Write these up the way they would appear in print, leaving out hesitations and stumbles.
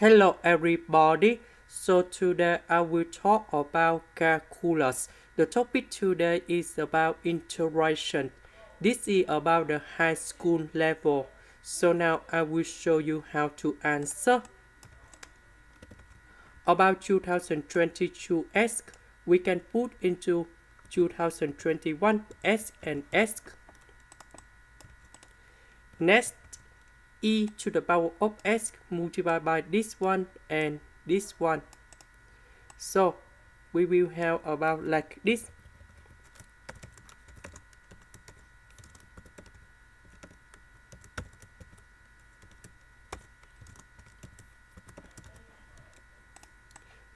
Hello everybody. So today I will talk about calculus. The topic today is about integration. This is about the high school level. So now I will show you how to answer. About 2022x, we can put into 2021s and s. Next, e to the power of s multiplied by this one and this one. So we will have about like this.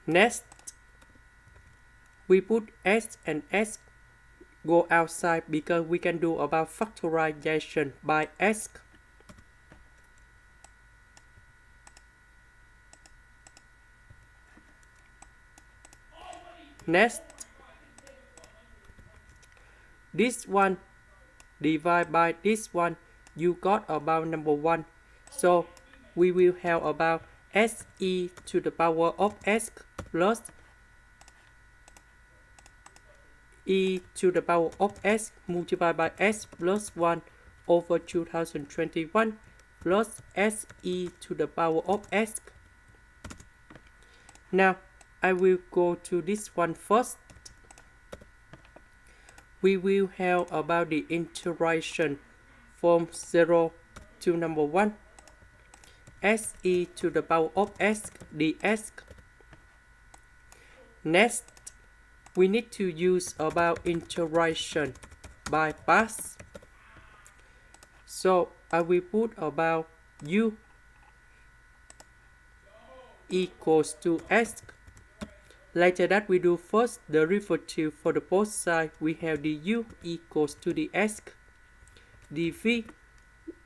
Next, we put s and s go outside because we can do about factorization by s. Next, this one divided by this one, you got about number 1. So we will have about se to the power of s plus e to the power of s multiplied by s plus 1 over 2021 plus se to the power of s. Now I will go to this one first. We will have about the integration from 0 to number 1 se to the power of s ds. Next, we need to use about integration by parts. So I will put about u equals to s. Later that we do first derivative for the both sides. We have du equals to the s. dv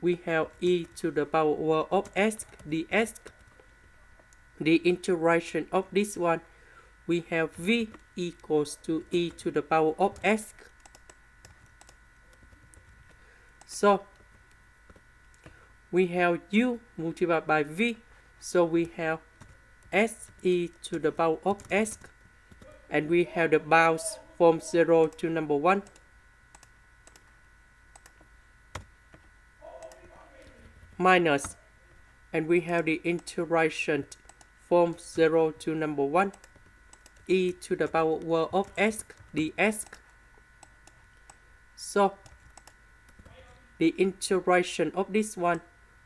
we have e to the power of s ds. The integration of this one, we have v equals to e to the power of s. So we have u multiplied by v, so we have se to the power of s, and we have the bounds from 0 to number 1. Minus, and we have the integration from 0 to number 1 e to the power of s ds. So the integration of this one,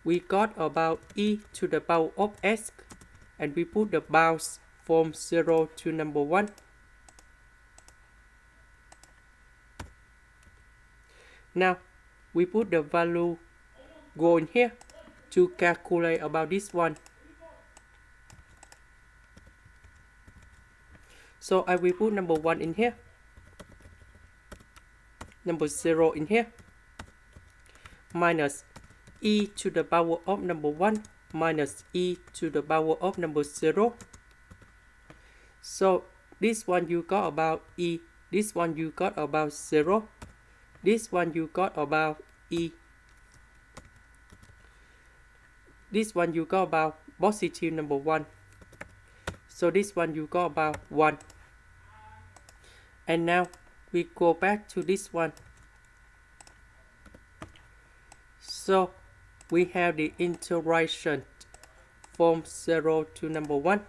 we got about e to the power of s, and we put the bounds from 0 to number 1. Now we put the value go in here to calculate about this one. So I will put number 1 in here, number 0 in here, minus e to the power of number 1 minus e to the power of number 0. So this one you got about e, this one you got about 0, this one you got about e, this one you got about positive number 1. So this one you got about 1. And now we go back to this one. So we have the integration from 0 to number 1.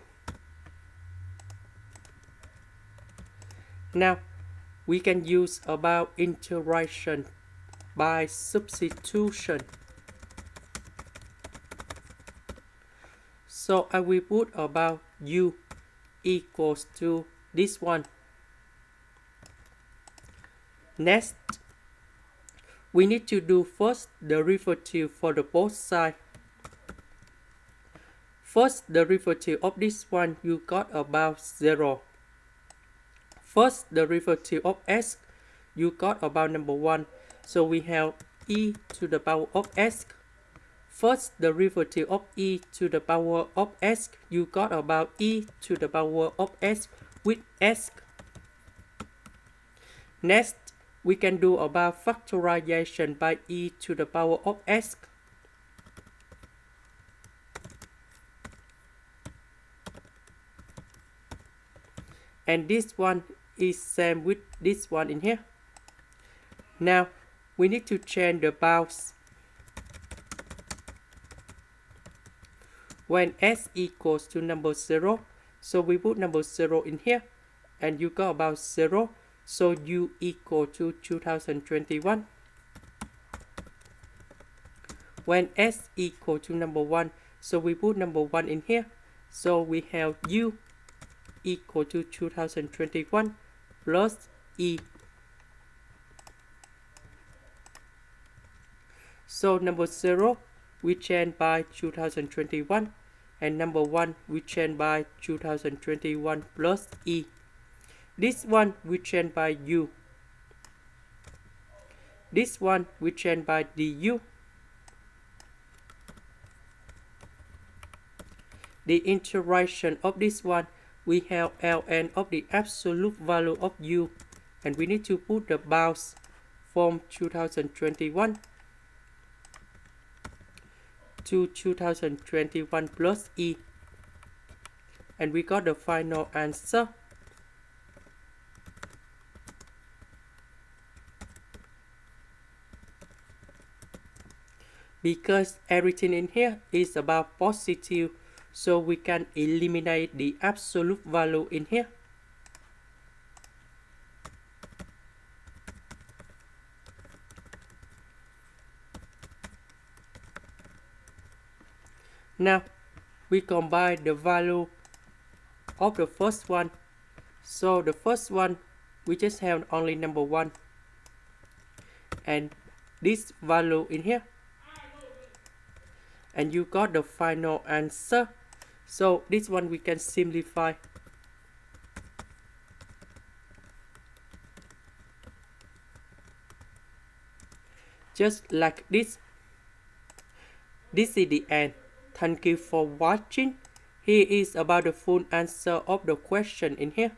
Now we can use about integration by substitution. So I will put about u equals to this one. Next, we need to do first derivative for the both sides. First derivative of this one, you got about 0. First derivative of s, you got about number 1. So we have e to the power of s. First derivative of e to the power of s, you got about e to the power of s with s. Next, we can do about factorization by e to the power of s. and this one is same with this one in here. Now we need to change the bounds. When s equals to number 0, so we put number 0 in here, and you got about 0, so u equal to 2021. When s equal to number 1, so we put number 1 in here, so we have u equal to 2021 plus e. So number 0 we change by 2021, and number 1 we change by 2021 plus e. This one we change by u. This one we change by du. The interaction of this one, we have ln of the absolute value of u, and we need to put the bounds from 2021 to 2021 plus e, and we got the final answer. Because everything in here is about positive, so we can eliminate the absolute value in here. Now we combine the value of the first one. So the first one we just have only number 1 and this value in here, and you got the final answer. So this one we can simplify. Just like this. This is the end. Thank you for watching. Here is about the full answer of the question in here.